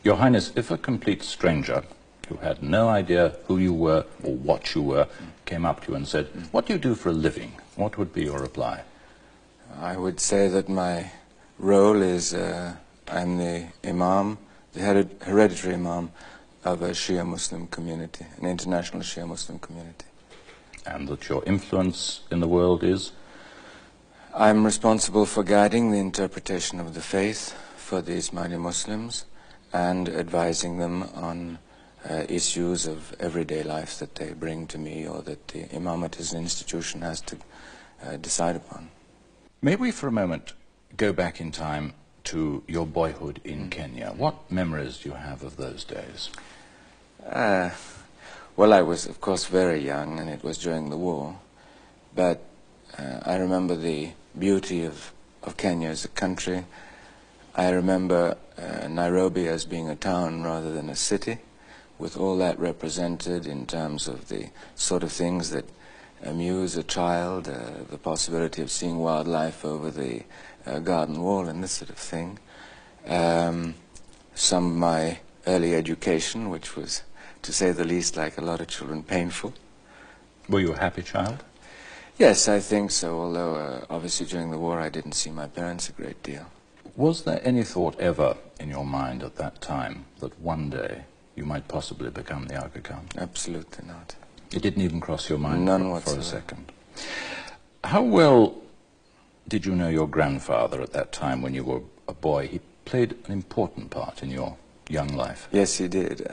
Your Highness, if a complete stranger who had no idea who you were or what you were came up to you and said, "What do you do for a living?" what would be your reply? I would say that my role is I'm the imam, the hereditary imam of a Shia Muslim community, an international Shia Muslim community. And that your influence in the world is? I'm responsible for guiding the interpretation of the faith for the Ismaili Muslims and advising them on issues of everyday life that they bring to me or that the imamate as an institution has to decide upon. May we for a moment go back in time to your boyhood in Kenya? What memories do you have of those days? Well, I was, of course, very young, and it was during the war. But I remember the beauty of Kenya as a country. I remember Nairobi as being a town rather than a city, with all that represented in terms of the sort of things that amuse a child, the possibility of seeing wildlife over the garden wall and this sort of thing. Some of my early education, which was, to say the least, like a lot of children, painful. Were you a happy child? Yes, I think so, although obviously during the war I didn't see my parents a great deal. Was there any thought ever in your mind at that time that one day you might possibly become the Aga Khan? Absolutely not. It didn't even cross your mind None for whatsoever. a second. How well did you know your grandfather at that time when you were a boy? He played an important part in your young life. Yes, he did.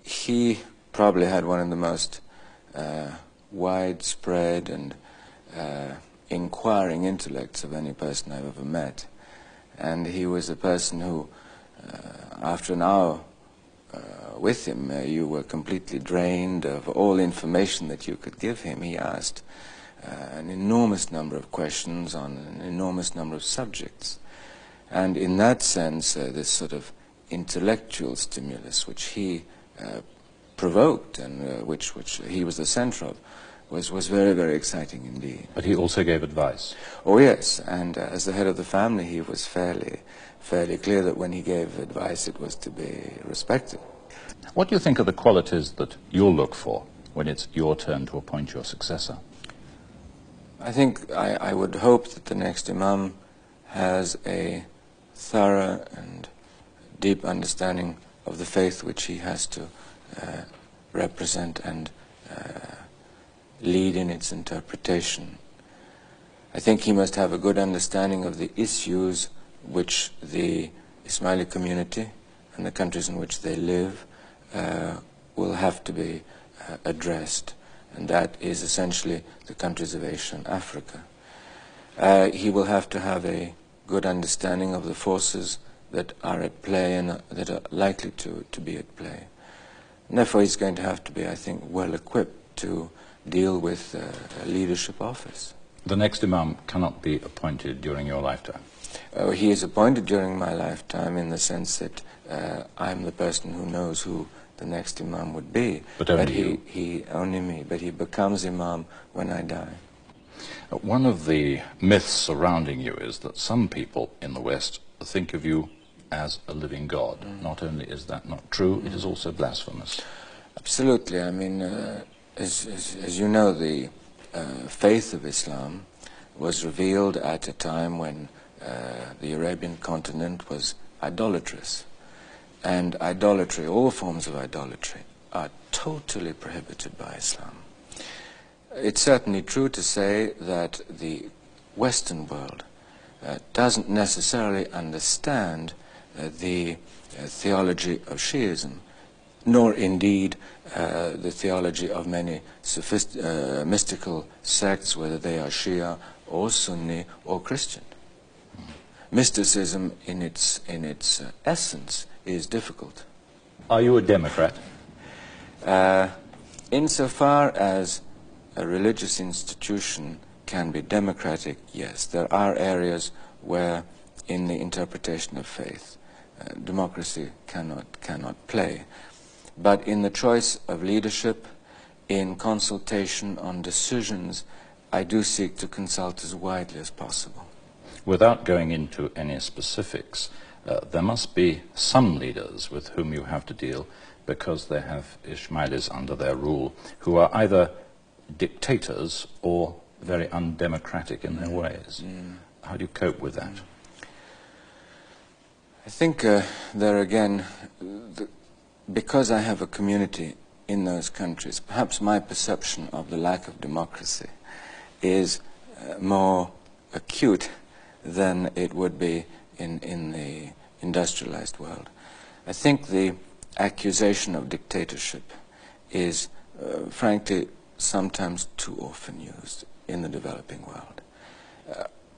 He probably had one of the most widespread and inquiring intellects of any person I've ever met. And he was a person who, after an hour with him, you were completely drained of all information that you could give him. He asked an enormous number of questions on an enormous number of subjects. And in that sense, this sort of intellectual stimulus which he provoked and which he was the center of was very, very exciting indeed. But he also gave advice. Oh yes, and as the head of the family he was fairly clear that when he gave advice it was to be respected. What do you think are the qualities that you'll look for when it's your turn to appoint your successor? I think I would hope that the next imam has a thorough and deep understanding of the faith which he has to represent and lead in its interpretation. I think he must have a good understanding of the issues which the Ismaili community and the countries in which they live will have to be addressed, and that is essentially the countries of Asia and Africa. He will have to have a good understanding of the forces that are at play and that are likely to be at play. And therefore he's going to have to be, I think, well equipped to deal with a leadership office. The next imam cannot be appointed during your lifetime. He is appointed during my lifetime in the sense that I'm the person who knows who the next imam would be. But only he only me. But he becomes imam when I die. One of the myths surrounding you is that some people in the West think of you as a living God. Not only is that not true, it is also blasphemous. Absolutely. I mean, as you know, the faith of Islam was revealed at a time when the Arabian continent was idolatrous. And idolatry, all forms of idolatry, are totally prohibited by Islam. It's certainly true to say that the Western world doesn't necessarily understand the theology of Shiism, nor indeed the theology of many mystical sects, whether they are Shia or Sunni or Christian. Mysticism in its essence is difficult. Are you a Democrat? Insofar as a religious institution can be democratic, yes. There are areas where in the interpretation of faith democracy cannot play. But in the choice of leadership, in consultation on decisions, I do seek to consult as widely as possible. Without going into any specifics, there must be some leaders with whom you have to deal because they have Ismailis under their rule who are either dictators or very undemocratic in their ways. How do you cope with that? I think there again, because I have a community in those countries, perhaps my perception of the lack of democracy is more acute than it would be in the industrialized world. I think the accusation of dictatorship is, frankly, sometimes too often used in the developing world.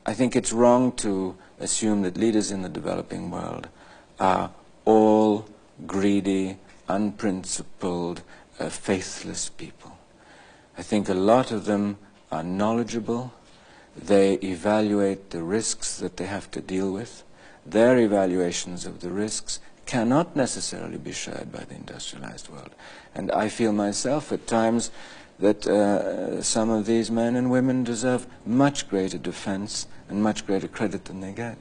I think it's wrong to assume that leaders in the developing world are all greedy, unprincipled, faithless people. I think a lot of them are knowledgeable. They evaluate the risks that they have to deal with. Their evaluations of the risks cannot necessarily be shared by the industrialized world. And I feel myself at times that some of these men and women deserve much greater defense and much greater credit than they get.